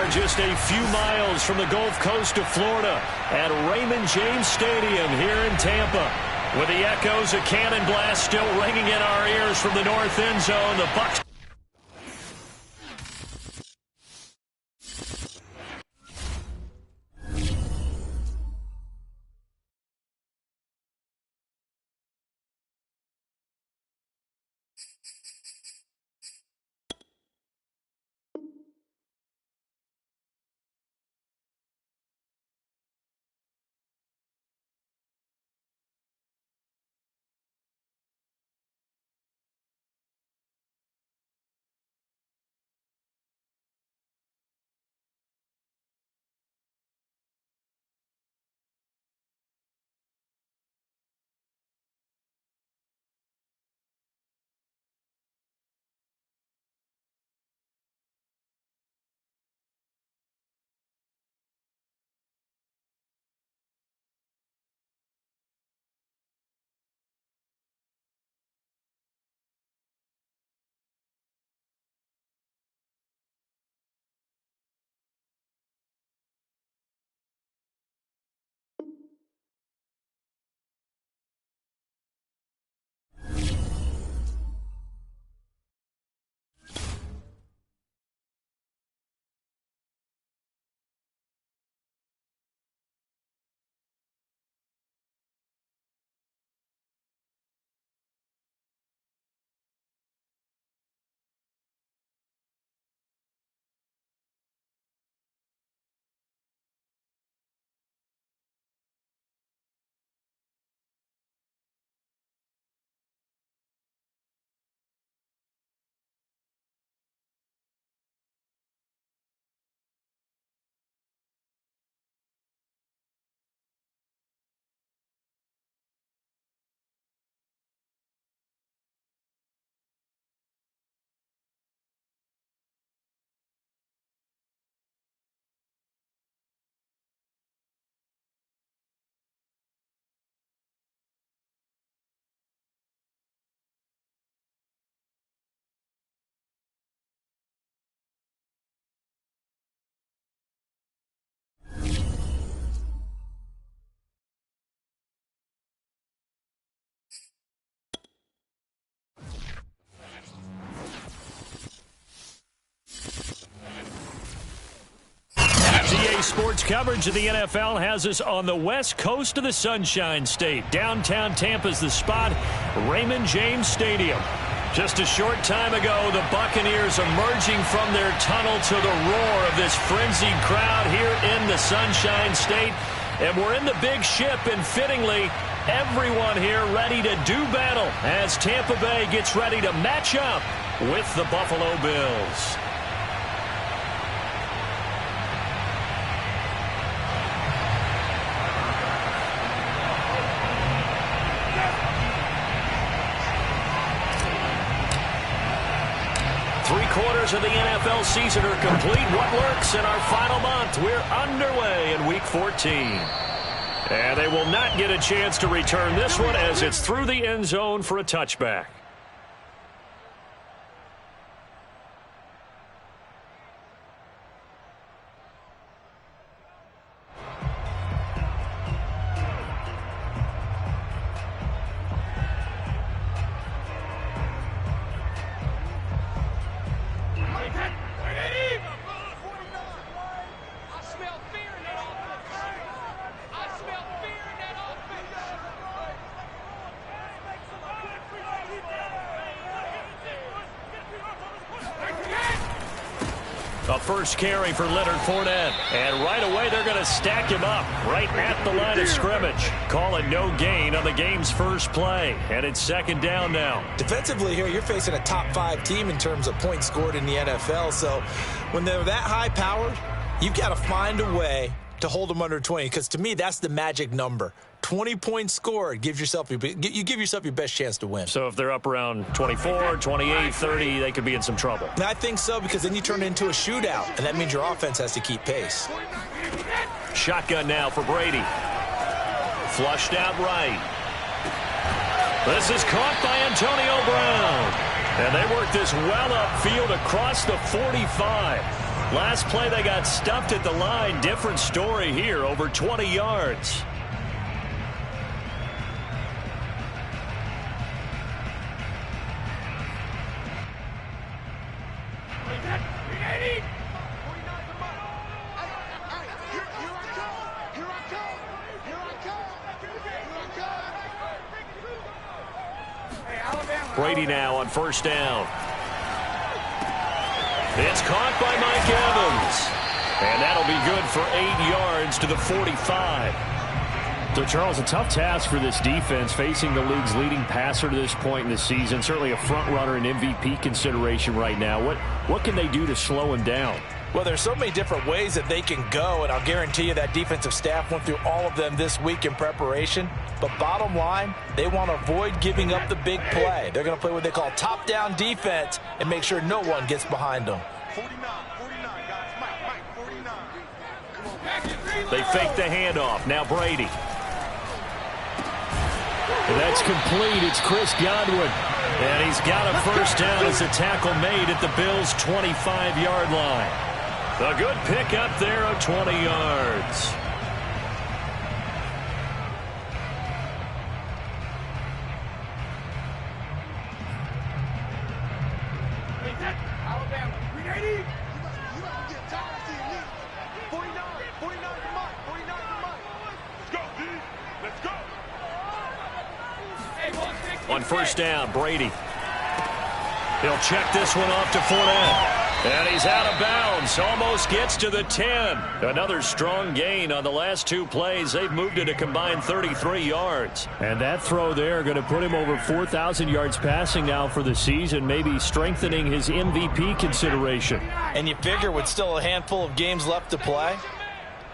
are just a few miles from the Gulf Coast of Florida at Raymond James Stadium here in Tampa. With the echoes of cannon blast still ringing in our ears from the north end zone, the Bucs. Sports coverage of the NFL has us on the west coast of the Sunshine State. Downtown Tampa's the spot, Raymond James Stadium. Just a short time ago, the Buccaneers emerging from their tunnel to the roar of this frenzied crowd here in the Sunshine State. And we're in the big ship, and fittingly, everyone here ready to do battle as Tampa Bay gets ready to match up with the Buffalo Bills. Three-quarters of the NFL season are complete. What works in our final month? We're underway in Week 14. And they will not get a chance to return this one as it's through the end zone for a touchback. A first carry for Leonard Fournette. And right away, they're going to stack him up right at the line of scrimmage. Call it no gain on the game's first play. And it's second down now. Defensively here, you're facing a top-5 team in terms of points scored in the NFL. So when they're that high-powered, you've got to find a way to hold them under 20. Because to me, that's the magic number. 20 points scored, you give yourself your best chance to win. So if they're up around 24, 28, 30, they could be in some trouble. And I think so, because then you turn it into a shootout, and that means your offense has to keep pace. Shotgun now for Brady. Flushed out right. This is caught by Antonio Brown. And they work this well upfield across the 45. Last play, they got stuffed at the line. Different story here, over 20 yards. Brady now on first down. It's caught by Mike Evans. And that'll be good for 8 yards to the 45. So, Charles, a tough task for this defense facing the league's leading passer to this point in the season. Certainly a front runner in MVP consideration right now. What can they do to slow him down? Well, there's so many different ways that they can go, and I'll guarantee you that defensive staff went through all of them this week in preparation. But bottom line, they want to avoid giving up the big play. They're going to play what they call top-down defense and make sure no one gets behind them. 49, guys. Mike, 49. Come on, back it, they fake the handoff. Now Brady. And that's complete. It's Chris Godwin. And he's got a first down as a tackle made at the Bills' 25-yard line. A good pick up there of 20 yards. Alabama, 380. You must get tired of seeing me. 49 to Mike, 49 to Mike. Let's go, D. Let's go. On first down, Brady. He'll check this one off to Fournette. And he's out of bounds. Almost gets to the 10. Another strong gain on the last 2 plays. They've moved it a combined 33 yards. And that throw there going to put him over 4,000 yards passing now for the season, maybe strengthening his MVP consideration. And you figure with still a handful of games left to play,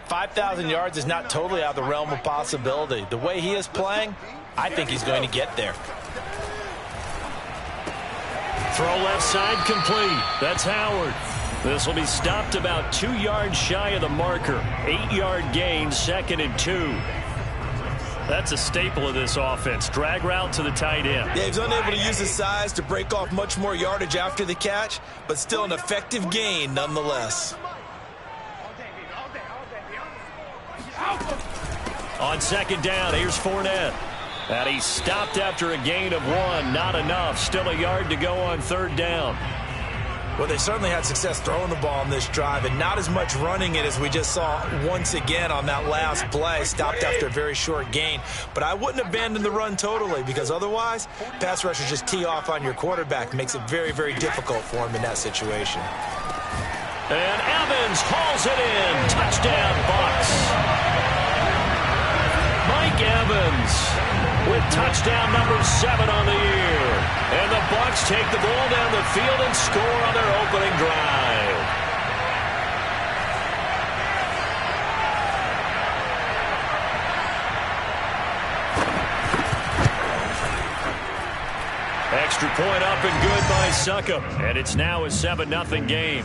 5,000 yards is not totally out of the realm of possibility. The way he is playing, I think he's going to get there. Throw left side complete. That's Howard. This will be stopped about 2 yards shy of the marker. 8-yard gain, 2nd and 2. That's a staple of this offense. Drag route to the tight end. Yeah, he's unable to use his size to break off much more yardage after the catch, but still an effective gain nonetheless. On second down, here's Fournette. And he's stopped after a gain of 1. Not enough. Still a yard to go on third down. Well, they certainly had success throwing the ball on this drive and not as much running it as we just saw once again on that last play. Stopped after a very short gain. But I wouldn't abandon the run totally because otherwise, pass rushers just tee off on your quarterback. Makes it very, very difficult for him in that situation. And Evans hauls it in. Touchdown, Bucs. Mike Evans with touchdown number 7 on the year. And the Bucs take the ball down the field and score on their opening drive. Extra point up and good by Succop. And it's now a 7-0 game.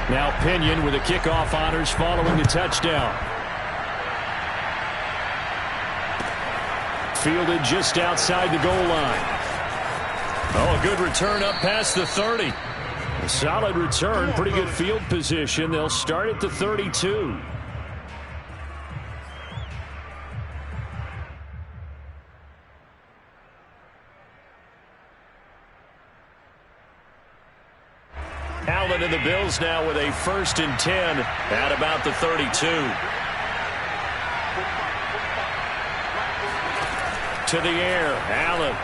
Now Pinion with the kickoff honors following the touchdown. Fielded just outside the goal line. Oh, a good return up past the 30. A solid return, pretty good field position. They'll start at the 32. Allen and the Bills now with a 1st and 10 at about the 32. To the air, Allen.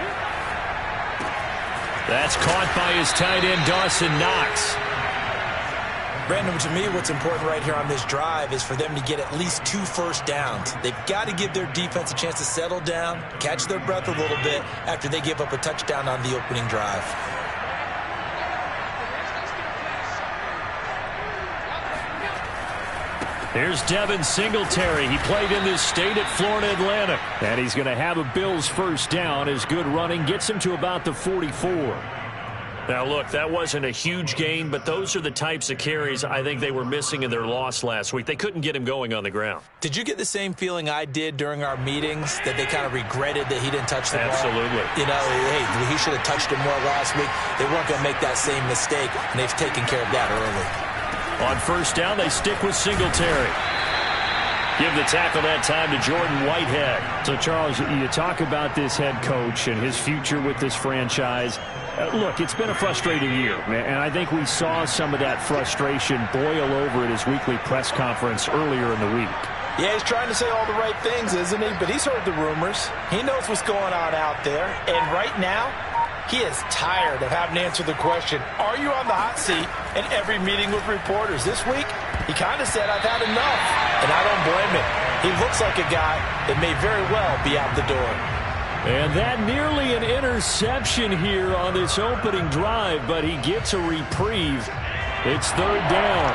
That's caught by his tight end, Dawson Knox. Brandon, to me, what's important right here on this drive is for them to get at least 2 first downs. They've got to give their defense a chance to settle down, catch their breath a little bit after they give up a touchdown on the opening drive. Here's Devin Singletary. He played in this state at Florida Atlantic. And he's going to have a Bills first down. His good running gets him to about the 44. Now, look, that wasn't a huge gain, but those are the types of carries I think they were missing in their loss last week. They couldn't get him going on the ground. Did you get the same feeling I did during our meetings, that they kind of regretted that he didn't touch the ball? Absolutely. You know, hey, he should have touched it more last week. They weren't going to make that same mistake, and they've taken care of that early. On first down, they stick with Singletary. Give the tackle that time to Jordan Whitehead. So, Charles, you talk about this head coach and his future with this franchise. Look, it's been a frustrating year, and I think we saw some of that frustration boil over at his weekly press conference earlier in the week. Yeah, he's trying to say all the right things, isn't he? But he's heard the rumors. He knows what's going on out there. And right now, he is tired of having to answer the question, are you on the hot seat, in every meeting with reporters. This week, he kind of said, I've had enough. And I don't blame him. He looks like a guy that may very well be out the door. And that nearly an interception here on this opening drive, but he gets a reprieve. It's third down.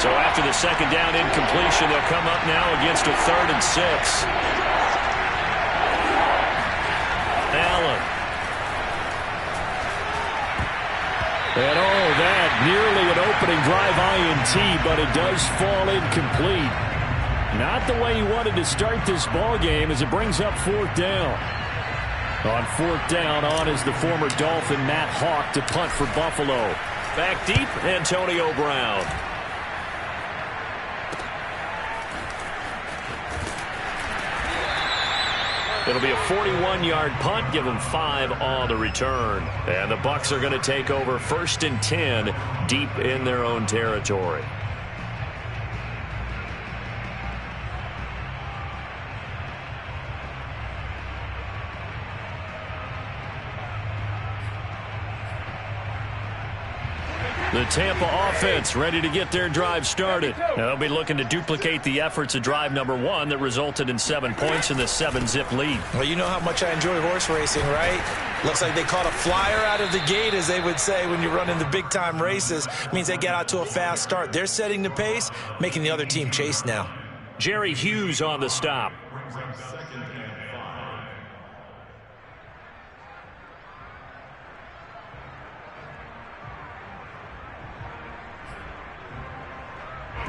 So after the second down incompletion, they'll come up now against a 3rd and 6. Allen. And that nearly an opening drive INT, but it does fall incomplete. Not the way he wanted to start this ball game as it brings up 4th down. On 4th down, on is the former Dolphin Matt Hawk to punt for Buffalo. Back deep, Antonio Brown. It'll be a 41-yard punt, give them 5 on the return. And the Bucs are going to take over 1st and 10 deep in their own territory. The Tampa offense ready to get their drive started. Now they'll be looking to duplicate the efforts of drive number 1 that resulted in 7 points in the 7-zip lead. Well, you know how much I enjoy horse racing, right? Looks like they caught a flyer out of the gate, as they would say when you're running the big-time races. It means they get out to a fast start. They're setting the pace, making the other team chase now. Jerry Hughes on the stop.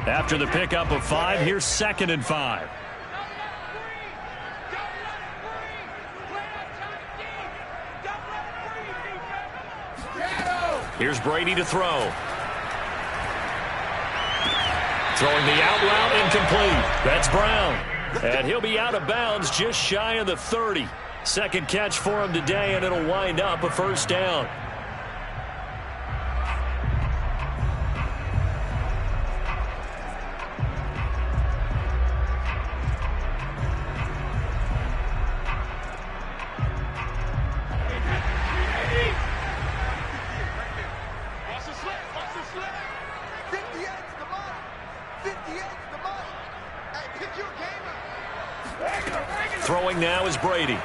After the pickup of 5, here's 2nd and 5. Here's Brady to throw. Throwing the out route, incomplete. That's Brown. And he'll be out of bounds just shy of the 30. Second catch for him today, and it'll wind up a 1st down. Throwing now is Brady.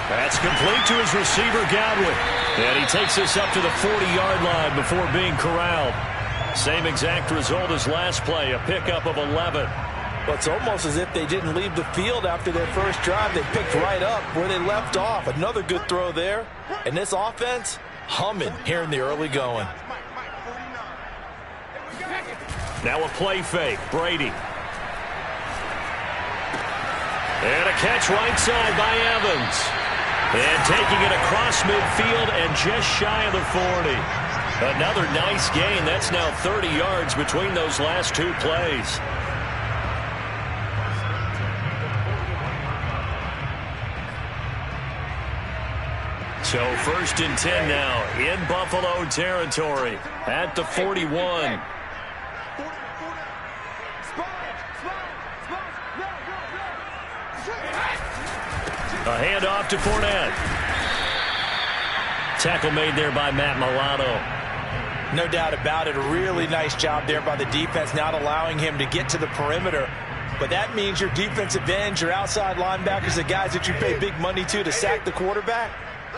That's complete to his receiver, Godwin. And he takes us up to the 40-yard line before being corralled. Same exact result as last play, a pickup of 11. Well, it's almost as if they didn't leave the field after their first drive. They picked right up where they left off. Another good throw there. And this offense, humming here in the early going. Now a play fake, Brady. And a catch right side by Evans. And taking it across midfield and just shy of the 40. Another nice gain. That's now 30 yards between those last 2 plays. So 1st and 10 now in Buffalo territory at the 41. A handoff to Fournette. Tackle made there by Matt Milano. No doubt about it. A really nice job there by the defense, not allowing him to get to the perimeter. But that means your defensive ends, your outside linebackers, the guys that you pay big money to sack the quarterback,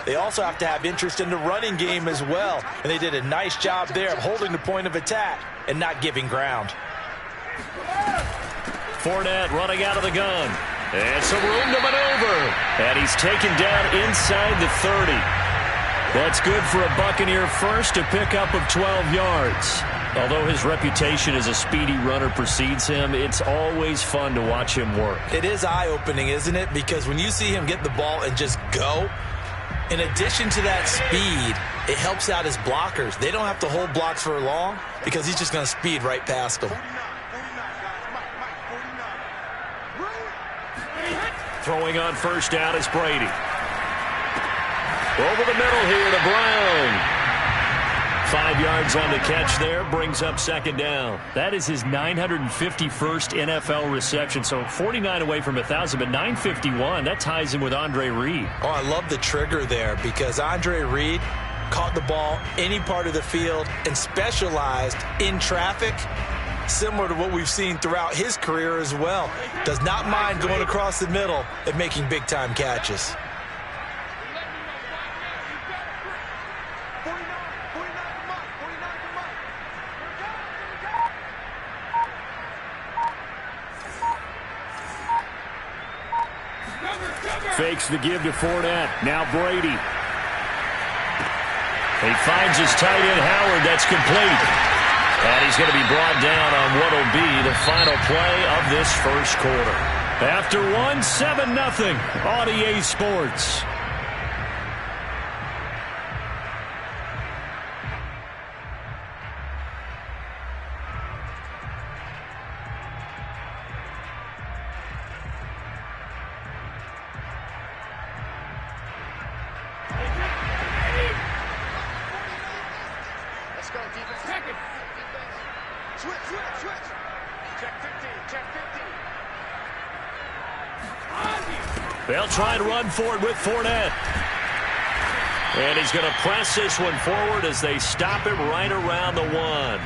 they also have to have interest in the running game as well. And they did a nice job there of holding the point of attack and not giving ground. Fournette running out of the gun. And some room to maneuver. And he's taken down inside the 30. That's good for a Buccaneer first, a pickup of 12 yards. Although his reputation as a speedy runner precedes him, it's always fun to watch him work. It is eye-opening, isn't it? Because when you see him get the ball and just go, in addition to that speed, it helps out his blockers. They don't have to hold blocks for long because he's just going to speed right past them. Throwing on first down is Brady. Over the middle here to Brown. 5 yards on the catch there, brings up second down. That is his 951st NFL reception, so 49 away from 1,000, but 951, that ties him with Andre Reed. Oh, I love the trigger there because Andre Reed caught the ball any part of the field and specialized in traffic, similar to what we've seen throughout his career as well. Does not mind going across the middle and making big-time catches. Fakes the give to Fournette. Now Brady. He finds his tight end Howard. That's complete. And he's going to be brought down on what will be the final play of this first quarter. After 7-0 on EA Sports. They'll try and run for it with Fournette. And he's going to press this one forward as they stop him right around the 1.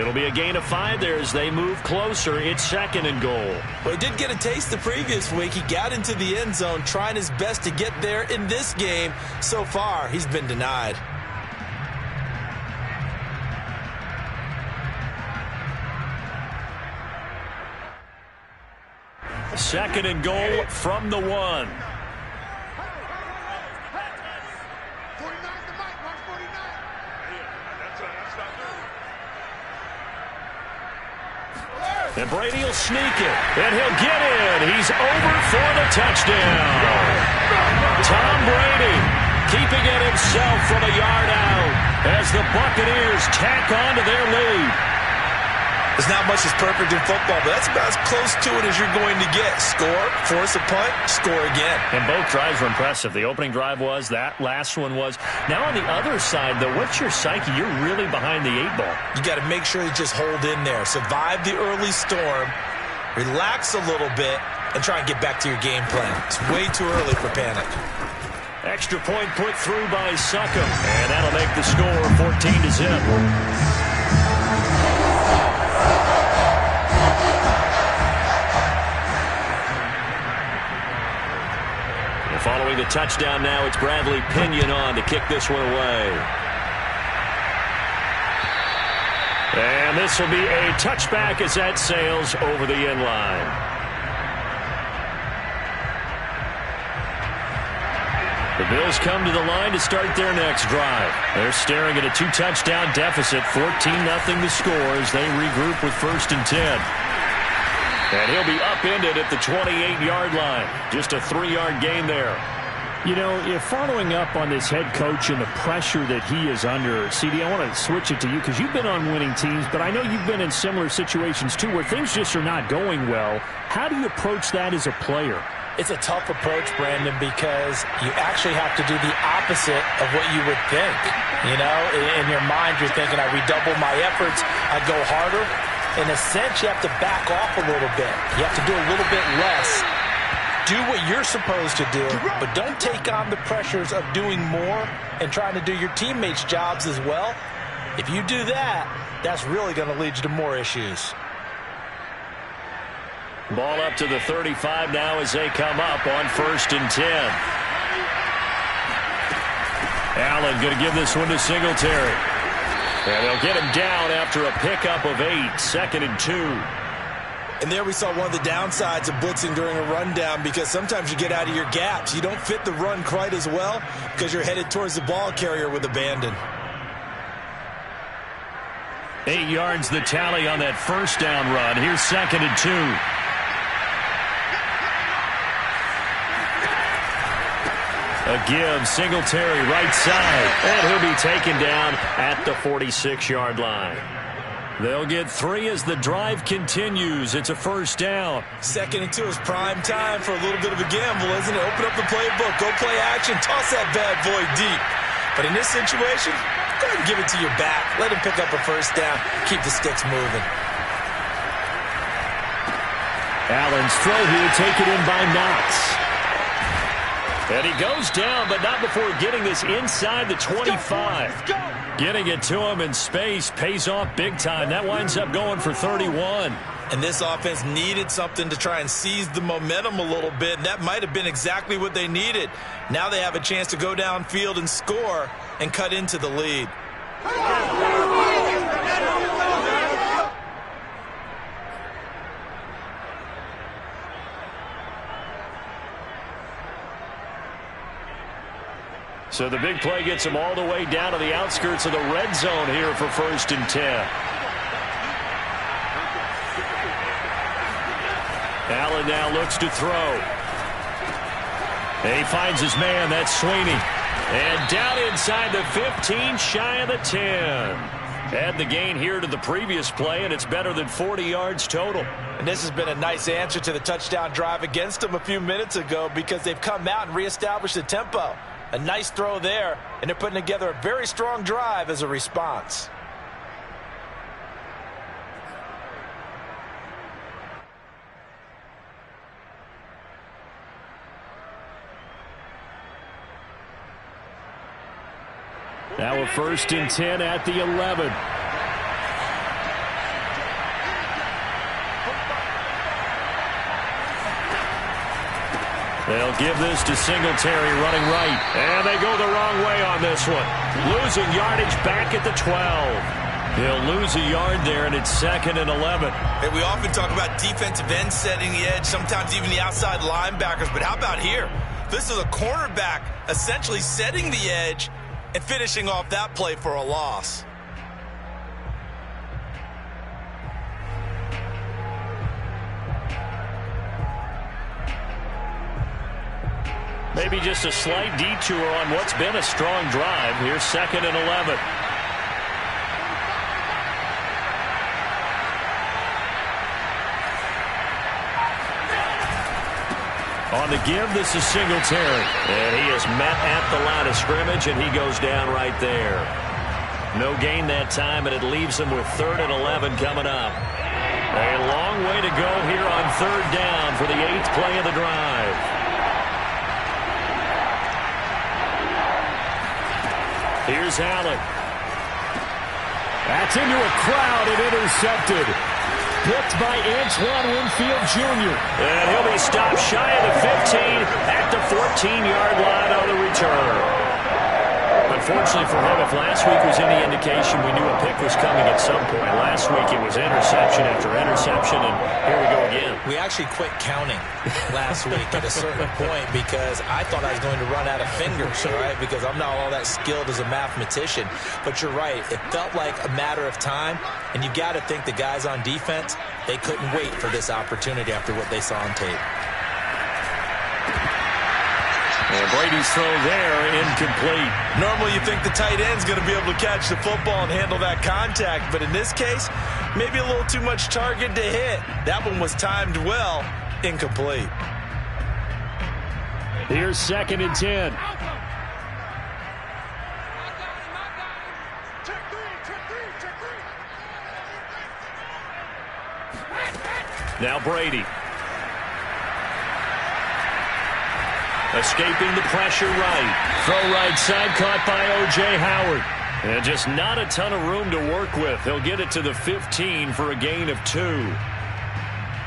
It'll be a gain of 5 there as they move closer. It's second and goal. Well, he did get a taste the previous week. He got into the end zone trying his best to get there in this game. So far, he's been denied. Second and goal from the 1. 49 to Mike, 149. And Brady will sneak it. And he'll get in. He's over for the touchdown. Tom Brady keeping it himself from a yard out as the Buccaneers tack on to their lead. There's not much that's perfect in football, but that's about as close to it as you're going to get. Score, force a punt, score again. And both drives were impressive. The opening drive was, that last one was. Now on the other side, though, what's your psyche? You're really behind the 8 ball. You got to make sure you just hold in there. Survive the early storm, relax a little bit, and try and get back to your game plan. It's way too early for panic. Extra point put through by Succum. And that'll make the score 14-0. Following the touchdown now, it's Bradley Pinion on to kick this one away. And this will be a touchback as that sails over the end line. The Bills come to the line to start their next drive. They're staring at a 2-touchdown deficit, 14-0 the score as they regroup with 1st and 10. And he'll be upended at the 28-yard line. Just a 3-yard gain there. You know, if following up on this head coach and the pressure that he is under, CD, I want to switch it to you because you've been on winning teams, but I know you've been in similar situations too where things just are not going well. How do you approach that as a player? It's a tough approach, Brandon, because you actually have to do the opposite of what you would think. You know, in your mind, you're thinking, I redouble my efforts, I go harder. In a sense, you have to back off a little bit. You have to do a little bit less. Do what you're supposed to do, but don't take on the pressures of doing more and trying to do your teammates' jobs as well. If you do that, that's really going to lead you to more issues. Ball up to the 35 now as they come up on 1st and 10. Allen going to give this one to Singletary. And they'll get him down after a pickup of 8. 2nd and 2. And there we saw one of the downsides of blitzing during a rundown, because sometimes you get out of your gaps. You don't fit the run quite as well because you're headed towards the ball carrier with abandon. 8 yards the tally on that first down run. Here's 2nd and 2. A give, Singletary right side. And he'll be taken down at the 46-yard line. They'll get 3 as the drive continues. It's a first down. 2nd and 2 is prime time for a little bit of a gamble, isn't it? Open up the playbook, go play action, toss that bad boy deep. But in this situation, go ahead and give it to your back. Let him pick up a first down. Keep the sticks moving. Allen's throw here taken in by Knox. And he goes down, but not before getting this inside the 25. Getting it to him in space pays off big time. That winds up going for 31. And this offense needed something to try and seize the momentum a little bit. And that might have been exactly what they needed. Now they have a chance to go downfield and score and cut into the lead. So the big play gets them all the way down to the outskirts of the red zone here for 1st and 10. Allen now looks to throw. He finds his man. That's Sweeney. And down inside the 15, shy of the 10. Add the gain here to the previous play, and it's better than 40 yards total. And this has been a nice answer to the touchdown drive against them a few minutes ago, because they've come out and reestablished the tempo. A nice throw there, and they're putting together a very strong drive as a response. Now a 1st and 10 at the 11. They'll give this to Singletary running right. And they go the wrong way on this one. Losing yardage back at the 12. They'll lose a yard there, and it's 2nd and 11. Hey, we often talk about defensive ends setting the edge, sometimes even the outside linebackers. But how about here? This is a cornerback essentially setting the edge and finishing off that play for a loss. Maybe just a slight detour on what's been a strong drive. Here's 2nd and 11. On the give, this is Singletary. And he is met at the line of scrimmage, and he goes down right there. No gain that time, and it leaves him with 3rd and 11 coming up. A long way to go here on 3rd down for the 8th play of the drive. Here's Allen. That's into a crowd and intercepted. Picked by Antoine Winfield Jr. And he'll be stopped shy of the 15 at the 14-yard line on the return. Unfortunately for him, if last week was any indication, we knew a pick was coming at some point. Last week it was interception after interception, and here we go again. We actually quit counting last week at a certain point because I thought I was going to run out of fingers, right? Because I'm not all that skilled as a mathematician. But you're right. It felt like a matter of time, and you got to think the guys on defense, they couldn't wait for this opportunity after what they saw on tape. And Brady's throw there, incomplete. Normally you think the tight end's going to be able to catch the football and handle that contact, but in this case, maybe a little too much target to hit. That one was timed well, incomplete. Here's 2nd and 10. Now Brady. Escaping the pressure right. Throw right side caught by O.J. Howard. And just not a ton of room to work with. He'll get it to the 15 for a gain of 2.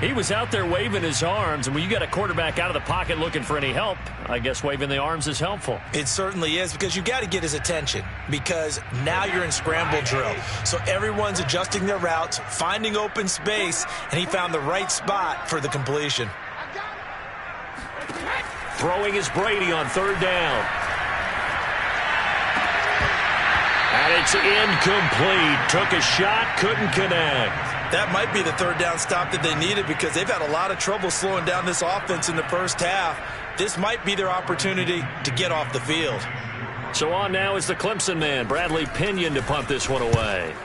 He was out there waving his arms, and when you got a quarterback out of the pocket looking for any help, I guess waving the arms is helpful. It certainly is, because you got to get his attention, because now you're in scramble drill. So everyone's adjusting their routes, finding open space, and he found the right spot for the completion. Throwing is Brady on third down. And it's incomplete. Took a shot, couldn't connect. That might be the third down stop that they needed, because they've had a lot of trouble slowing down this offense in the first half. This might be their opportunity to get off the field. So on now is the Clemson man, Bradley Pinion, to punt this one away.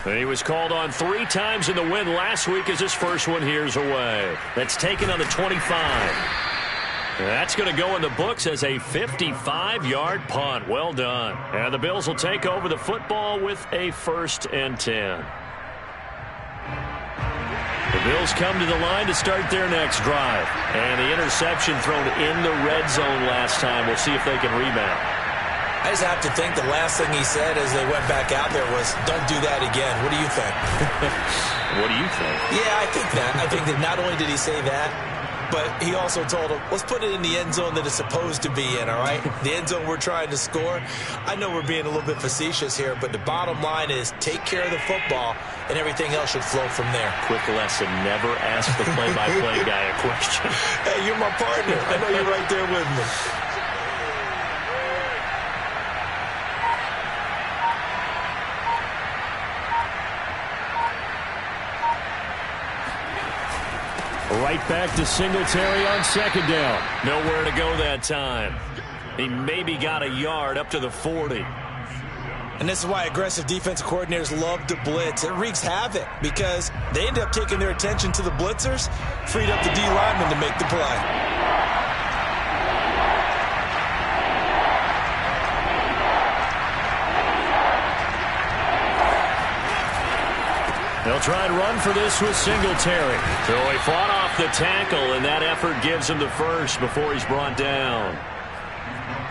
And he was called on 3 times in the win last week as his first one here's away. That's taken on the 25. That's going to go in the books as a 55-yard punt. Well done. And the Bills will take over the football with a 1st and 10. The Bills come to the line to start their next drive. And the interception thrown in the red zone last time. We'll see if they can rebound. I just have to think the last thing he said as they went back out there was, "Don't do that again." What do you think? What do you think? Yeah, I think that. I think that not only did he say that, but he also told him, let's put it in the end zone that it's supposed to be in, all right? The end zone we're trying to score. I know we're being a little bit facetious here, but the bottom line is take care of the football, and everything else should flow from there. Quick lesson, never ask the play-by-play guy a question. Hey, you're my partner. I know you're right there with me. Right back to Singletary on second down. Nowhere to go that time. He maybe got a yard up to the 40. And this is why aggressive defensive coordinators love to blitz. It wreaks havoc because they end up taking their attention to the blitzers, freed up the D lineman to make the play. They'll try and run for this with Singletary. So he fought off the tackle, and that effort gives him the first before he's brought down.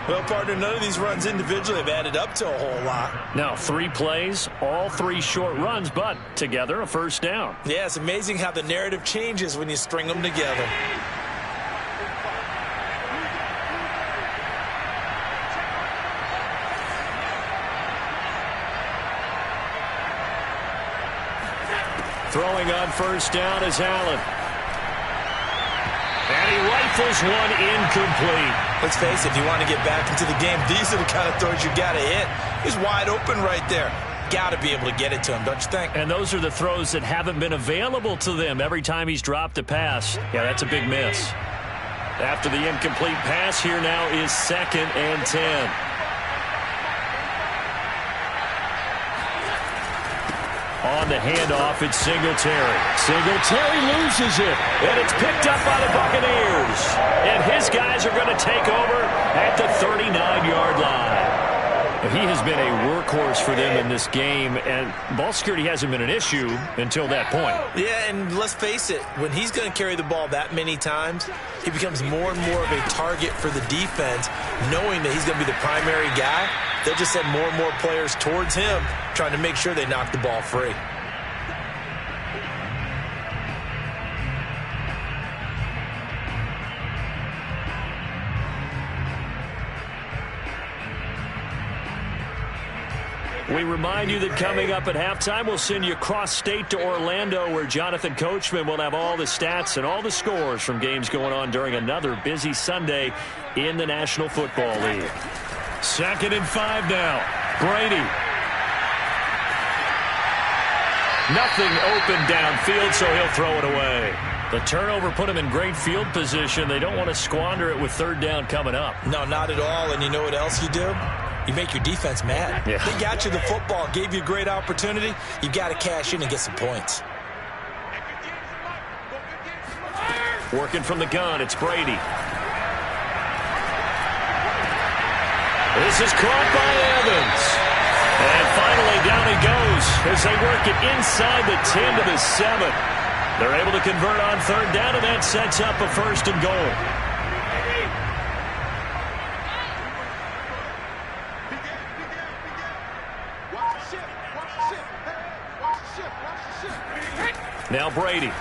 Well, partner, none of these runs individually have added up to a whole lot. Now, 3 plays, all 3 short runs, but together a first down. Yeah, it's amazing how the narrative changes when you string them together. Throwing on first down is Allen. And he rifles one incomplete. Let's face it, if you want to get back into the game, these are the kind of throws you got to hit. He's wide open right there. Got to be able to get it to him, don't you think? And those are the throws that haven't been available to them every time he's dropped a pass. Yeah, that's a big miss. After the incomplete pass, here now is 2nd and 10. On the handoff, it's Singletary. Singletary loses it, and it's picked up by the Buccaneers. And his guys are going to take over at the 39-yard line. He has been a workhorse for them in this game, and ball security hasn't been an issue until that point. Yeah, and let's face it, when he's going to carry the ball that many times, he becomes more and more of a target for the defense, knowing that he's going to be the primary guy. They'll just send more and more players towards him, trying to make sure they knock the ball free. We remind you that coming up at halftime, we'll send you cross-state to Orlando, where Jonathan Coachman will have all the stats and all the scores from games going on during another busy Sunday in the National Football League. 2nd and 5 now. Brady. Nothing open downfield, so he'll throw it away. The turnover put him in great field position. They don't want to squander it with 3rd down coming up. No, not at all. And you know what else you do? You make your defense mad. Yeah. They got you the football, gave you a great opportunity. You got to cash in and get some points. Working from the gun, it's Brady. This is caught by Evans. And finally down he goes as they work it inside the 10 to the 7. They're able to convert on 3rd down, and that sets up a 1st and goal. Now Brady.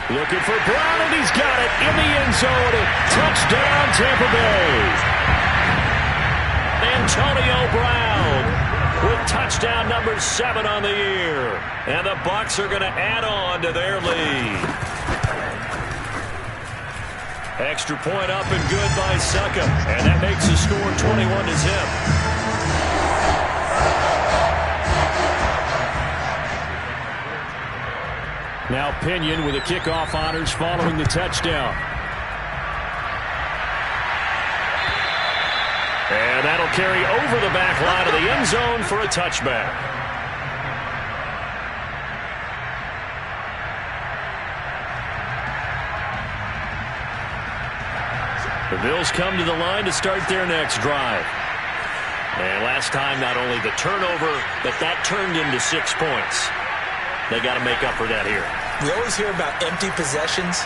Looking for Brown, and he's got it in the end zone. Touchdown, Tampa Bay. Antonio Brown with touchdown number 7 on the year. And the Bucs are going to add on to their lead. Extra point up and good by Suckup. And that makes the score 21-0. Now Pinion with the kickoff honors following the touchdown. And that'll carry over the back line of the end zone for a touchback. The Bills come to the line to start their next drive. And last time, not only the turnover, but that turned into 6 points. They got to make up for that here. We always hear about empty possessions,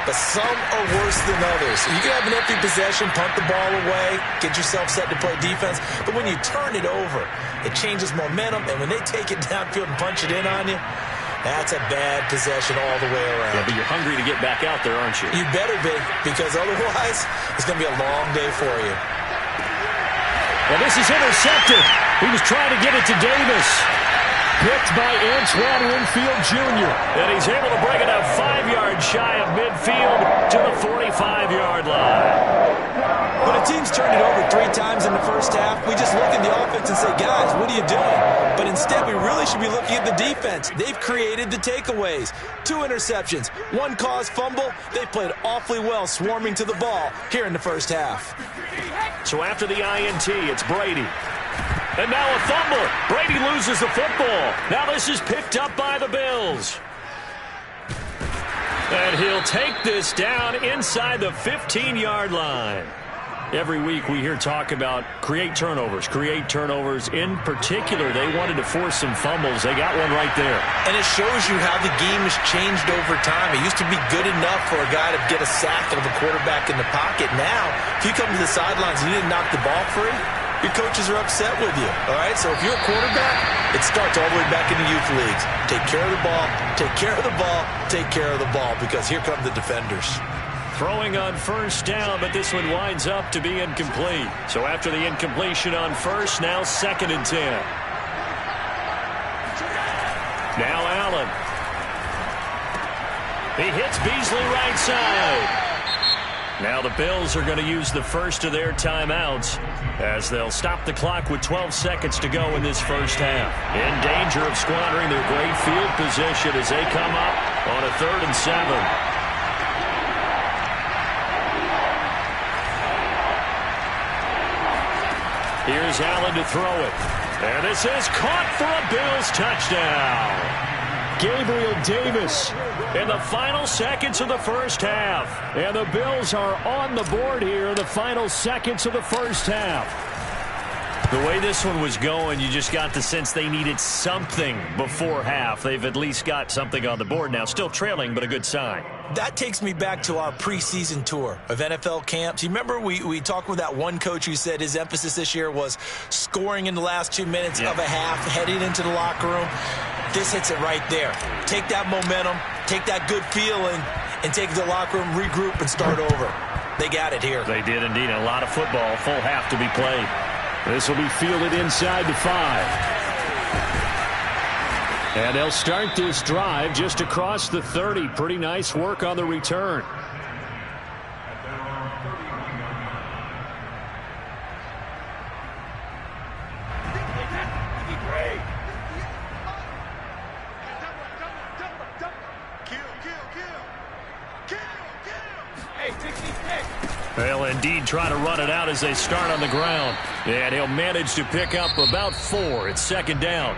but some are worse than others. You can have an empty possession, punt the ball away, get yourself set to play defense, but when you turn it over, it changes momentum, and when they take it downfield and punch it in on you, that's a bad possession all the way around. Yeah, but you're hungry to get back out there, aren't you? You better be, because otherwise, it's going to be a long day for you. Well, this is intercepted. He was trying to get it to Davis. Picked by Antoine Winfield Jr. And he's able to bring it up 5 yards shy of midfield to the 45-yard line. When a team's turned it over 3 times in the first half, we just look at the offense and say, guys, what are you doing? But instead, we really should be looking at the defense. They've created the takeaways. 2 interceptions, 1 caused fumble. They played awfully well swarming to the ball here in the first half. So after the INT, it's Brady. And now a fumble. Brady loses the football. Now this is picked up by the Bills. And he'll take this down inside the 15-yard line. Every week we hear talk about create turnovers. In particular, they wanted to force some fumbles. They got one right there. And it shows you how the game has changed over time. It used to be good enough for a guy to get a sack of a quarterback in the pocket. Now, if you come to the sidelines and you didn't knock the ball free, your coaches are upset with you, all right? So if you're a quarterback, it starts all the way back in the youth leagues. Take care of the ball, take care of the ball, take care of the ball, because here come the defenders. Throwing on first down, but this one winds up to be incomplete. So after the incompletion on first, now 2nd and 10. Now Allen. He hits Beasley right side. Now the Bills are going to use the first of their timeouts as they'll stop the clock with 12 seconds to go in this first half. In danger of squandering their great field position as they come up on a 3rd and 7. Here's Allen to throw it. And this is caught for a Bills touchdown. Gabriel Davis in the final seconds of the first half. And the Bills are on the board here in the final seconds of the first half. The way this one was going, you just got the sense they needed something before half. They've at least got something on the board now. Still trailing, but a good sign. That takes me back to our preseason tour of NFL camps. You remember we talked with that one coach who said his emphasis this year was scoring in the last 2 minutes of a half, heading into the locker room. This hits it right there. Take that momentum, take that good feeling, and take it to the locker room, regroup, and start over. They got it here. They did indeed. A lot of football, full half to be played. This will be fielded inside the 5. And they'll start this drive just across the 30. Pretty nice work on the return. They'll indeed try to run it out as they start on the ground. And he'll manage to pick up about 4. It's 2nd down.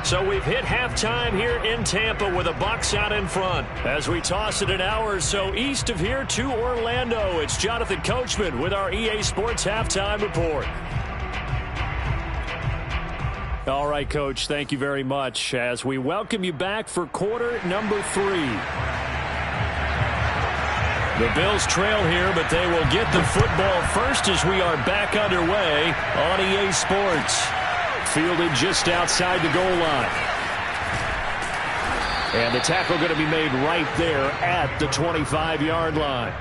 So we've hit halftime here in Tampa with the Bucs out in front. As we toss it an hour or so east of here to Orlando, it's Jonathan Coachman with our EA Sports Halftime Report. All right, Coach, thank you very much as we welcome you back for quarter number 3. The Bills trail here, but they will get the football first as we are back underway on EA Sports. Fielded just outside the goal line. And the tackle going to be made right there at the 25-yard line.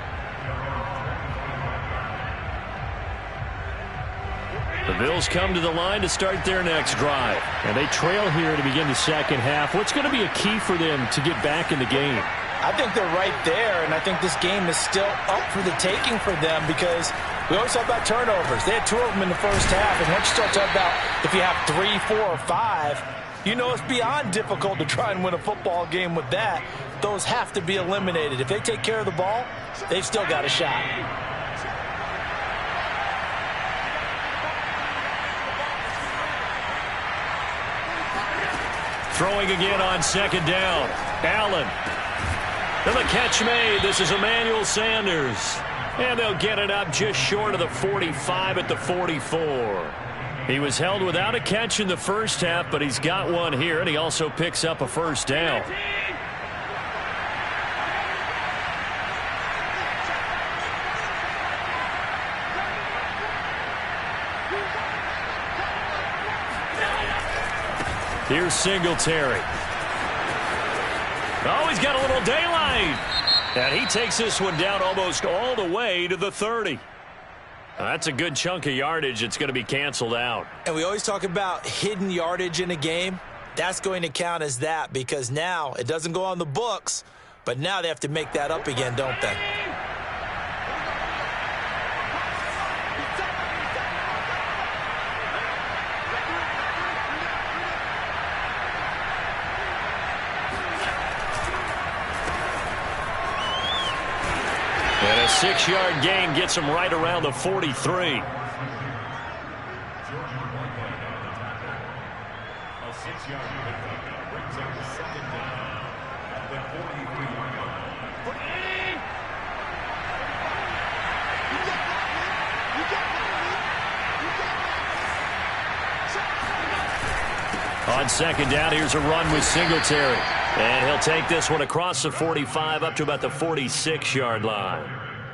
The Bills come to the line to start their next drive. And they trail here to begin the second half. What's going to be a key for them to get back in the game? I think they're right there, and I think this game is still up for the taking for them because we always talk about turnovers. They had 2 of them in the first half, and once you start talking about if you have 3, 4, or 5, you know it's beyond difficult to try and win a football game with that. Those have to be eliminated. If they take care of the ball, they've still got a shot. Throwing again on second down. Allen. And the catch made. This is Emmanuel Sanders. And they'll get it up just short of the 45 at the 44. He was held without a catch in the first half, but he's got one here, and he also picks up a first down. Here's Singletary. Oh, he's got a little daylight. And he takes this one down almost all the way to the 30. That's a good chunk of yardage. It's going to be canceled out. And we always talk about hidden yardage in a game. That's going to count as that because now it doesn't go on the books, but now they have to make that up again, don't they? And a 6-yard gain gets him right around the 43. On second down, here's a run with Singletary. And he'll take this one across the 45 up to about the 46-yard line.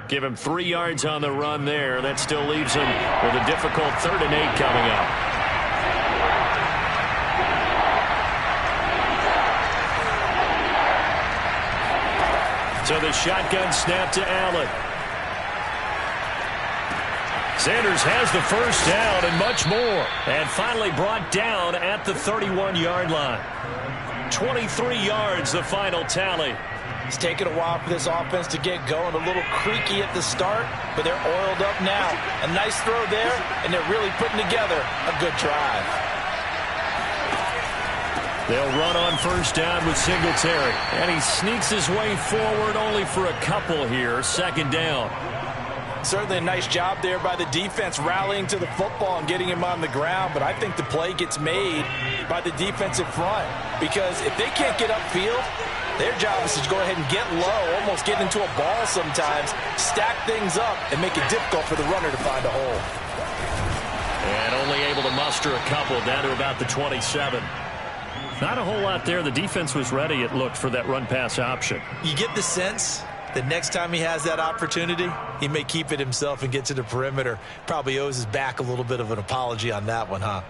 Give him 3 yards on the run there. That still leaves him with a difficult 3rd and 8 coming up. So the shotgun snap to Allen. Sanders has the first down and much more. And finally brought down at the 31-yard line. 23 yards, the final tally. It's taken a while for this offense to get going. A little creaky at the start, but they're oiled up now. A nice throw there, and they're really putting together a good drive. They'll run on first down with Singletary. And he sneaks his way forward only for a couple here. Second down. Certainly a nice job there by the defense rallying to the football and getting him on the ground, but I think the play gets made by the defensive front because if they can't get upfield, their job is to go ahead and get low, almost get into a ball sometimes, stack things up, and make it difficult for the runner to find a hole. And only able to muster a couple down to about the 27. Not a whole lot there. The defense was ready, it looked, for that run-pass option. You get the sense that next time he has that opportunity, he may keep it himself and get to the perimeter. Probably owes his back a little bit of an apology on that one, huh?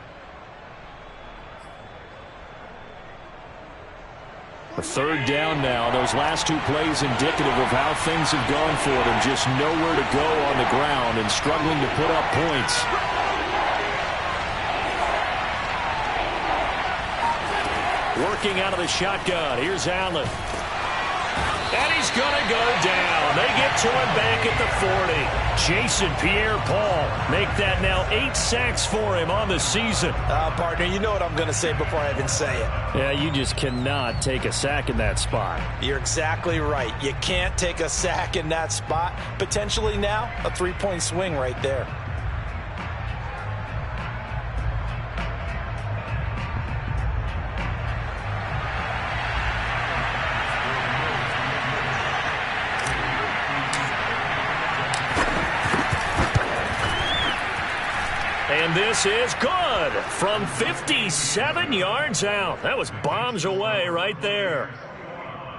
A 3rd down now. Those last 2 plays indicative of how things have gone for them. Just nowhere to go on the ground and struggling to put up points. Working out of the shotgun. Here's Allen. And he's going to go down. They get to him back at the 40. Jason Pierre-Paul make that now 8 sacks for him on the season. Partner, you know what I'm going to say before I even say it. Yeah, you just cannot take a sack in that spot. You're exactly right. You can't take a sack in that spot. Potentially now a 3-point swing right there. And this is good from 57 yards out. That was bombs away right there.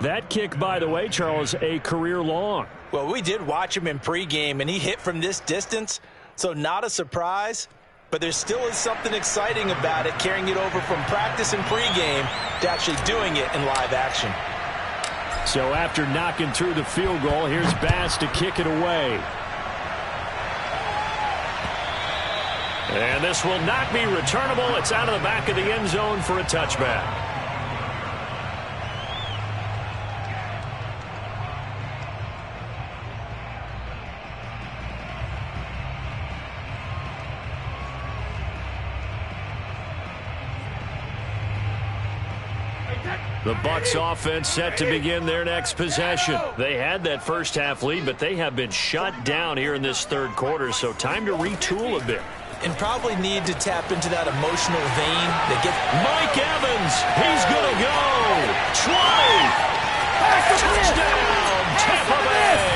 That kick, by the way, Charles, a career long. Well, we did watch him in pregame, and he hit from this distance, so not a surprise. but there still is something exciting about it, carrying it over from practice and pregame to actually doing it in live action. So after knocking through the field goal, here's Bass to kick it away. And this will not be returnable. It's out of the back of the end zone for a touchback. The Bucs offense set to begin their next possession. They had that first half lead, but they have been shut down here in this third quarter, so time to retool a bit. And probably need to tap into that emotional vein that gets... Mike Evans, he's going to go. 20. Touchdown, Tampa Bay.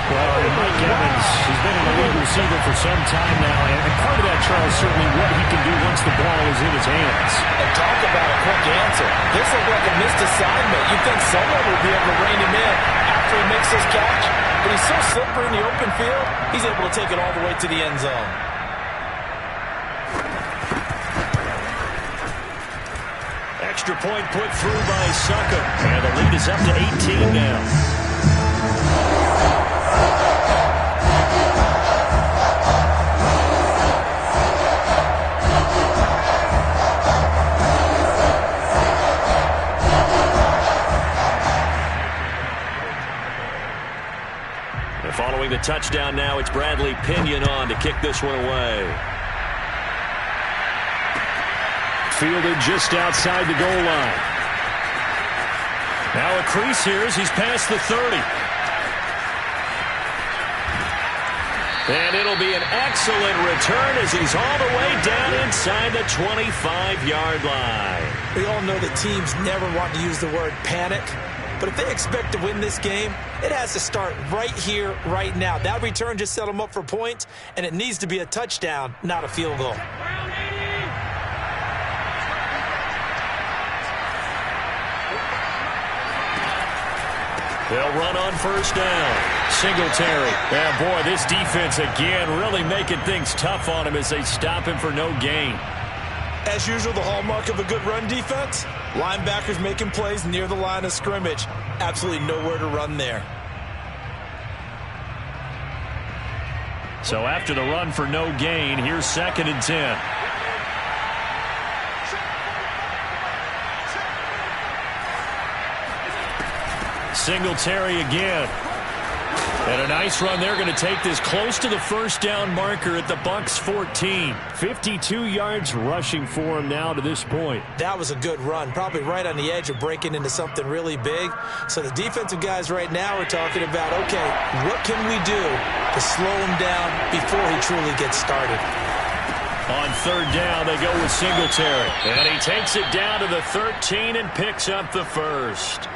Well, Mike Evans, he's been an elite receiver for some time now, and part of that, Charles, certainly what he can do once the ball is in his hands. And talk about a quick answer. This looked like a missed assignment. You'd think someone would be able to rein him in after he makes this catch, but he's so slippery in the open field, he's able to take it all the way to the end zone. Extra point put through by Sucker, and the lead is up to 18 now. Following the touchdown now, it's Bradley Pinion on to kick this one away. Fielded just outside the goal line. Now a crease here as he's past the 30. And it'll be an excellent return as he's all the way down inside the 25-yard line. We all know that teams never want to use the word panic. But if they expect to win this game, it has to start right here, right now. That return just set them up for points, and it needs to be a touchdown, not a field goal. They'll run on first down. Singletary. And boy, this defense again really making things tough on him as they stop him for no gain. As usual, the hallmark of a good run defense, linebackers making plays near the line of scrimmage. Absolutely nowhere to run there. So after the run for no gain, here's 2nd and 10. Singletary again. And a nice run. They're going to take this close to the first down marker at the Bucs 14. 52 yards rushing for him now to this point. That was a good run, probably right on the edge of breaking into something really big. So the defensive guys right now are talking about, okay, what can we do to slow him down before he truly gets started? On third down, they go with Singletary. And he takes it down to the 13 and picks up the first.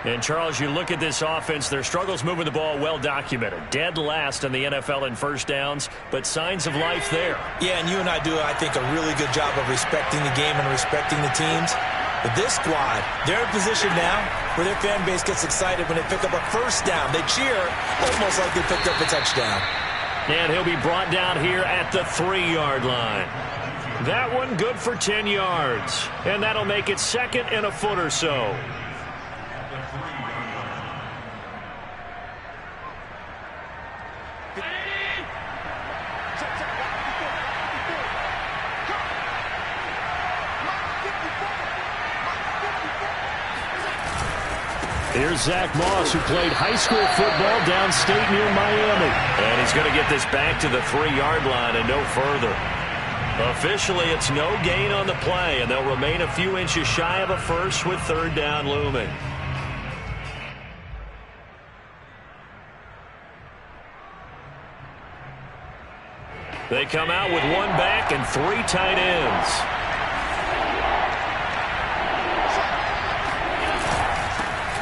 And, Charles, you look at this offense, their struggles moving the ball well documented. Dead last in the NFL in first downs, but signs of life there. Yeah, and you and I do, I think, a really good job of respecting the game and respecting the teams. But this squad, they're in a position now where their fan base gets excited when they pick up a first down. They cheer almost like they picked up a touchdown. And he'll be brought down here at the 3-yard line. That one good for 10 yards. And that'll make it 2nd and a foot or so. Here's Zach Moss, who played high school football downstate near Miami. And he's going to get this back to the 3-yard line and no further. Officially, it's no gain on the play, and they'll remain a few inches shy of a first with third down looming. They come out with one back and 3 tight ends.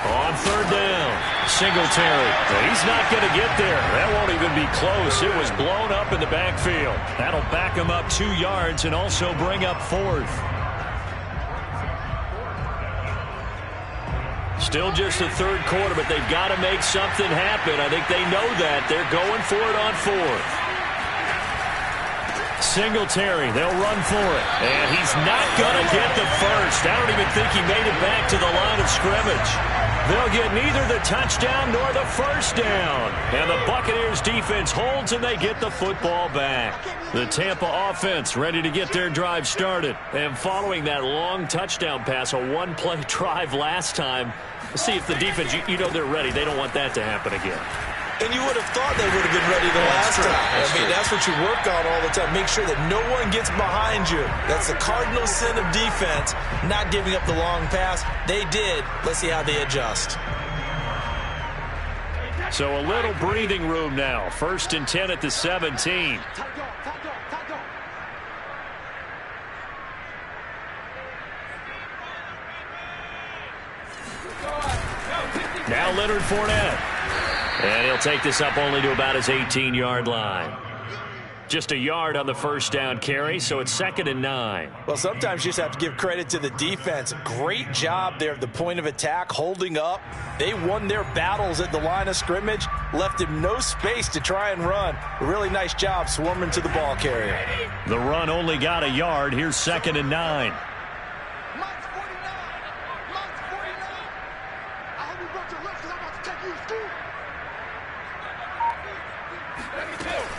On third down, Singletary. He's not going to get there. That won't even be close. It was blown up in the backfield. That'll back him up 2 yards and also bring up 4th. Still just the third quarter, but they've got to make something happen. I think they know that. They're going for it on 4th. Singletary, they'll run for it. And he's not going to get the first. I don't even think he made it back to the line of scrimmage. They'll get neither the touchdown nor the first down. And the Buccaneers defense holds and they get the football back. The Tampa offense ready to get their drive started. And following that long touchdown pass, a one-play drive last time, see if the defense, you know they're ready. They don't want that to happen again. And you would have thought they would have been ready the last time. That's what you work on all the time. Make sure that no one gets behind you. That's the cardinal sin of defense, not giving up the long pass. They did. Let's see how they adjust. So a little breathing room now. 1st and 10 at the 17. Now Leonard Fournette. And he'll take this up only to about his 18-yard line. Just a yard on the first down carry, so it's 2nd and 9. Well, sometimes you just have to give credit to the defense. Great job there at the point of attack, holding up. They won their battles at the line of scrimmage, left him no space to try and run. A really nice job swarming to the ball carrier. The run only got a yard. Here's 2nd and 9.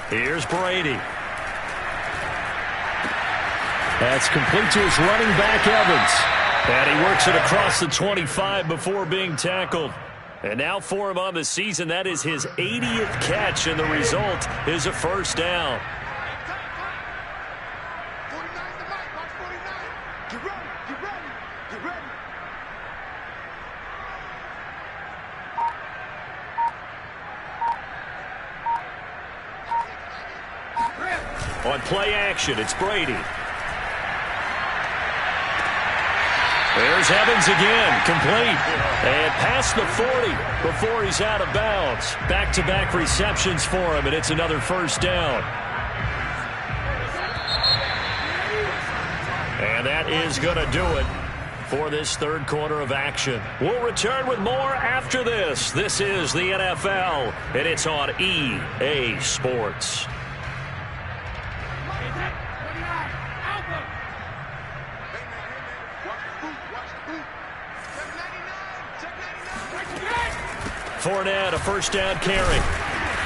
Here's Brady. That's complete to his running back, Evans. And he works it across the 25 before being tackled. And now for him on the season, that is his 80th catch, and the result is a first down. On play action, it's Brady. There's Evans again, complete. And past the 40 before he's out of bounds. Back-to-back receptions for him, and it's another first down. And that is going to do it for this third quarter of action. We'll return with more after this. This is the NFL, and it's on EA Sports. Fournette, a first down carry.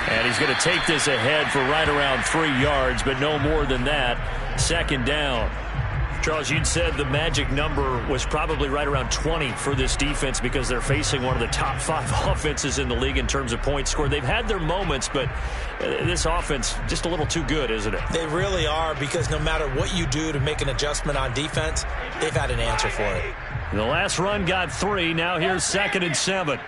And he's going to take this ahead for right around 3 yards, but no more than that. 2nd down. Charles, you'd said the magic number was probably right around 20 for this defense because they're facing one of the top 5 offenses in the league in terms of points scored. They've had their moments, but this offense just a little too good, isn't it? They really are, because no matter what you do to make an adjustment on defense, they've had an answer for it. The last run got 3. Now here's 2nd and 7.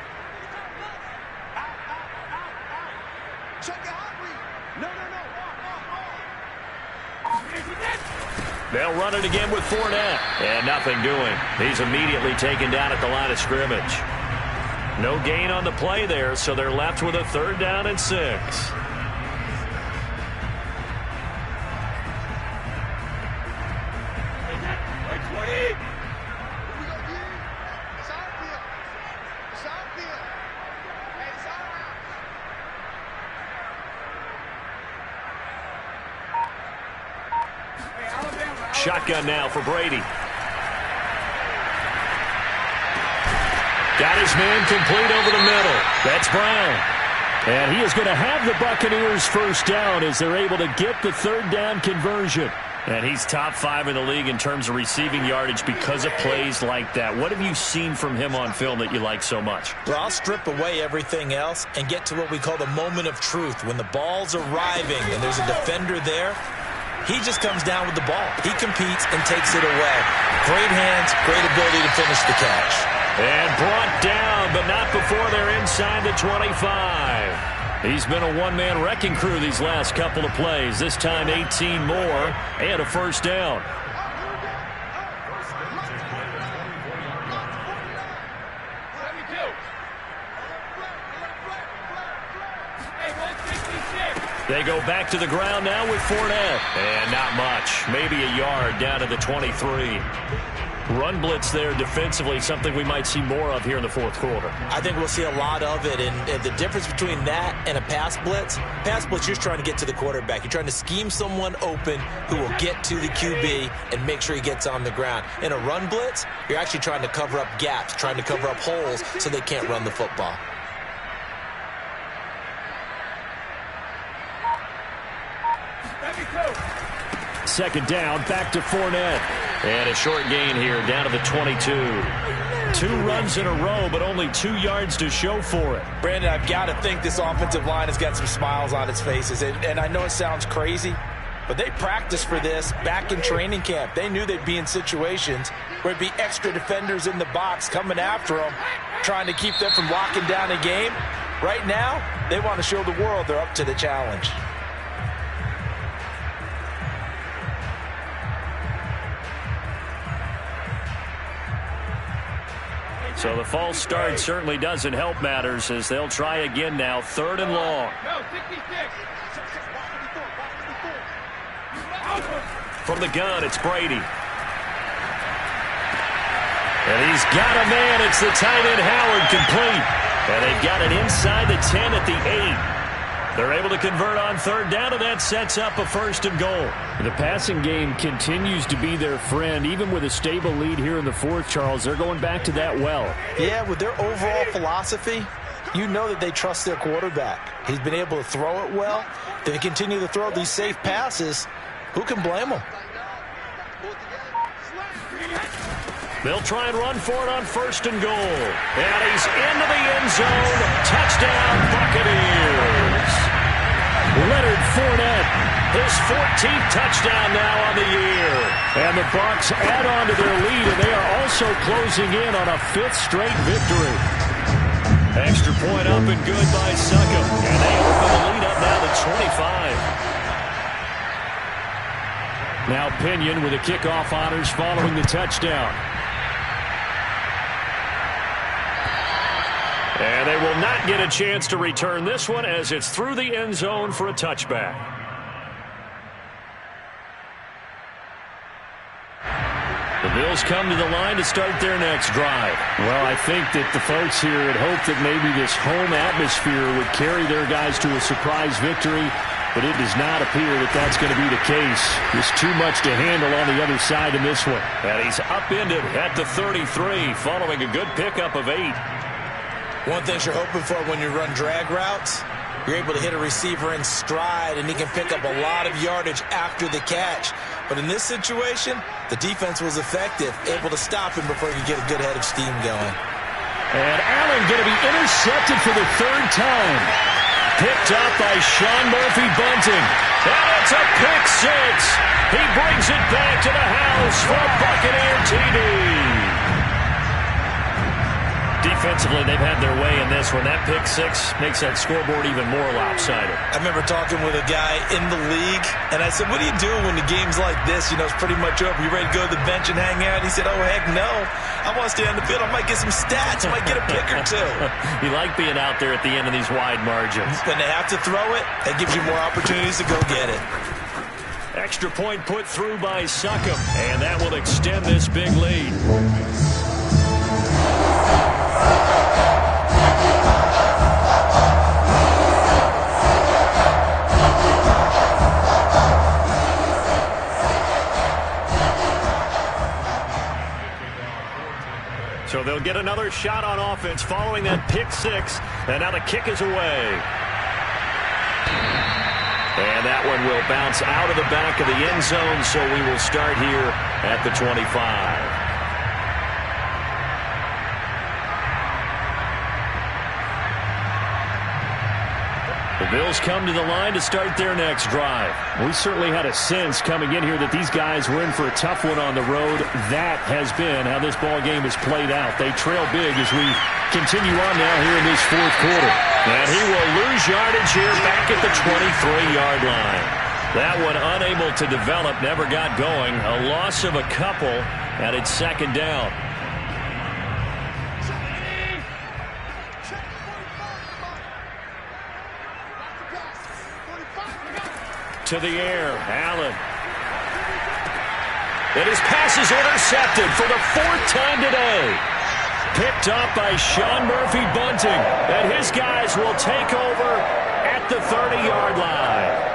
They'll run it again with Fournette. And nothing doing. He's immediately taken down at the line of scrimmage. No gain on the play there, so they're left with a 3rd down and 6. Shotgun now for Brady. Got his man complete over the middle. That's Brown. And he is going to have the Buccaneers first down as they're able to get the 3rd down conversion. And he's top 5 in the league in terms of receiving yardage because of plays like that. What have you seen from him on film that you like so much? Well, I'll strip away everything else and get to what we call the moment of truth. When the ball's arriving and there's a defender there, he just comes down with the ball. He competes and takes it away. Great hands, great ability to finish the catch. And brought down, but not before they're inside the 25. He's been a one-man wrecking crew these last couple of plays. This time 18 more and a first down. They go back to the ground now with Fournette. And not much. Maybe a yard down to the 23. run blitz there defensively, something we might see more of here in the fourth quarter. I think we'll see a lot of it, and the difference between that and a pass blitz, you're just trying to get to the quarterback. You're trying to scheme someone open who will get to the QB and make sure he gets on the ground. In a run blitz, you're actually trying to cover up gaps, trying to cover up holes so they can't run the football. Second down, back to Fournette. And a short gain here, down to the 22. 2 runs in a row, but only 2 yards to show for it. Brandon, I've got to think this offensive line has got some smiles on its faces. And I know it sounds crazy, but they practiced for this back in training camp. They knew they'd be in situations where it'd be extra defenders in the box coming after them, trying to keep them from locking down a game. Right now, they want to show the world they're up to the challenge. So the false start certainly doesn't help matters as they'll try again now, 3rd and long. From the gun, it's Brady. And he's got a man. It's the tight end Howard, complete. And they've got it inside the 10 at the 8. They're able to convert on 3rd down, and that sets up a 1st and goal. The passing game continues to be their friend. Even with a stable lead here in the 4th, Charles, they're going back to that well. Yeah, with their overall philosophy, you know that they trust their quarterback. He's been able to throw it well. They continue to throw these safe passes. Who can blame them? They'll try and run for it on 1st and goal. And he's into the end zone. Touchdown, Buccaneers. Leonard Fournette. His 14th touchdown now on the year. And the Bucs add on to their lead, and they are also closing in on a 5th straight victory. Extra point up and good by Succop. And they open the lead up now to 25. Now Pinion with the kickoff honors following the touchdown. And they will not get a chance to return this one as it's through the end zone for a touchback. The Bills come to the line to start their next drive. Well, I think that the folks here had hoped that maybe this home atmosphere would carry their guys to a surprise victory, but it does not appear that that's going to be the case. There's too much to handle on the other side in this one. And he's upended at the 33 following a good pickup of 8. One thing you're hoping for when you run drag routes, you're able to hit a receiver in stride, and he can pick up a lot of yardage after the catch. But in this situation, the defense was effective, able to stop him before he could get a good head of steam going. And Allen going to be intercepted for the 3rd time. Picked up by Sean Murphy-Bunting. And it's a pick 6. He brings it back to the house for a Buccaneer TD. Defensively, they've had their way in this one. That pick 6 makes that scoreboard even more lopsided. I remember talking with a guy in the league, and I said, what do you do when the game's like this? You know, it's pretty much over. You ready to go to the bench and hang out? He said, oh, heck no. I want to stay on the field. I might get some stats. I might get a pick or 2. You like being out there at the end of these wide margins. When they have to throw it, that gives you more opportunities to go get it. Extra point put through by Succop, and that will extend this big lead. So they'll get another shot on offense following that pick 6. And now the kick is away. And that one will bounce out of the back of the end zone, so we will start here at the 25. The Bills come to the line to start their next drive. We certainly had a sense coming in here that these guys were in for a tough one on the road. That has been how this ball game has played out. They trail big as we continue on now here in this 4th quarter. And he will lose yardage here back at the 23-yard line. That one unable to develop, never got going. A loss of a couple, and it's 2nd down. To the air, Allen. And his pass is intercepted for the 4th time today. Picked up by Sean Murphy Bunting. And his guys will take over at the 30-yard line.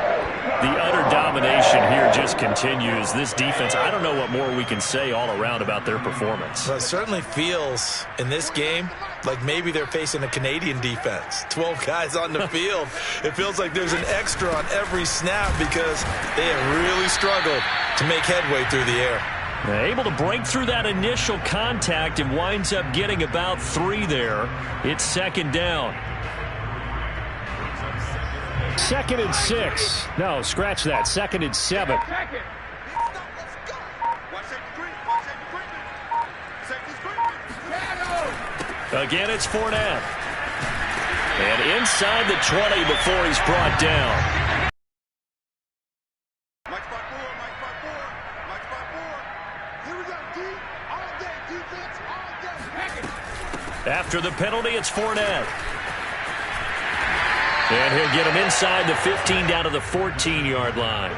The utter domination here just continues. This defense, I don't know what more we can say all around about their performance. Well, it certainly feels in this game like maybe they're facing a Canadian defense. 12 guys on the field. It feels like there's an extra on every snap because they have really struggled to make headway through the air. Able to break through that initial contact and winds up getting about 3 there. It's 2nd down. 2nd and 6. No, scratch that. 2nd and 7. Again, it's Fournette. And inside the 20 before he's brought down. After the penalty, it's Fournette. And he'll get him inside the 15 down to the 14-yard line.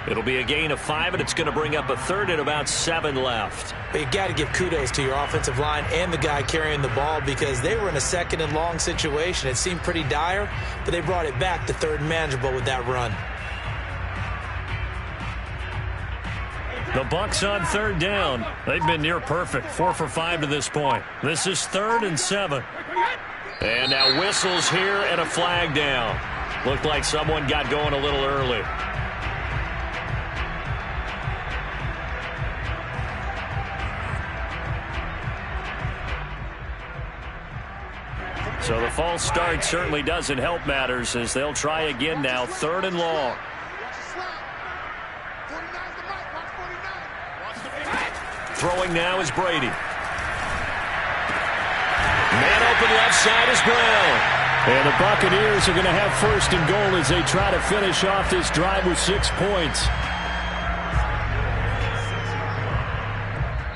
It'll be a gain of 5, and it's going to bring up a 3rd and about 7 left. But you got to give kudos to your offensive line and the guy carrying the ball because they were in a 2nd and long situation. It seemed pretty dire, but they brought it back to 3rd and manageable with that run. The Bucs on 3rd down. They've been near perfect, 4 for 5 to this point. This is 3rd and 7. And now whistles here and a flag down. Looked like someone got going a little early. So the false start certainly doesn't help matters as they'll try again now, 3rd and long. Throwing now is Brady. Man open left side is Brown. And the Buccaneers are going to have 1st and goal as they try to finish off this drive with 6 points.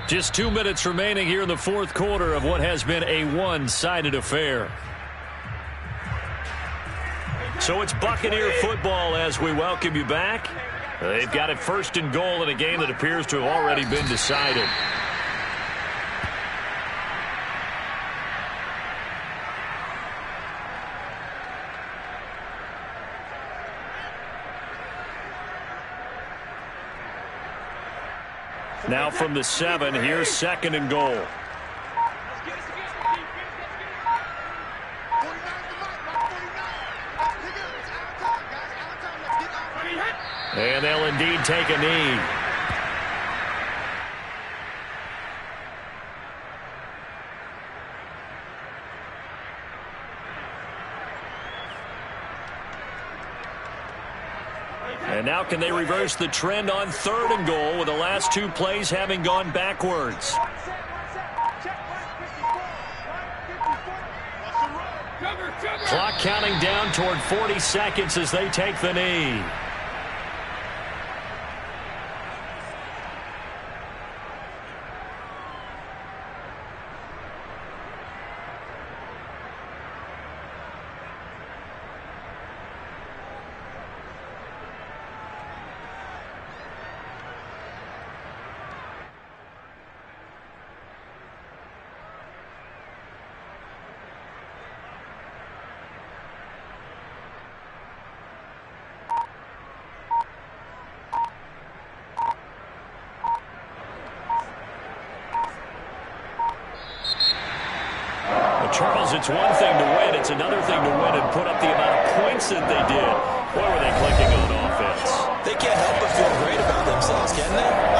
Just 2 minutes remaining here in the 4th quarter of what has been a one-sided affair. So it's Buccaneer football as we welcome you back. They've got it 1st and goal in a game that appears to have already been decided. Now from the 7, here's 2nd and goal. And they'll indeed take a knee. And now can they reverse the trend on 3rd and goal with the last 2 plays having gone backwards? Clock counting down toward 40 seconds as they take the knee. Charles, it's one thing to win. It's another thing to win and put up the amount of points that they did. Boy, were they clicking on offense. They can't help but feel great about themselves, can they?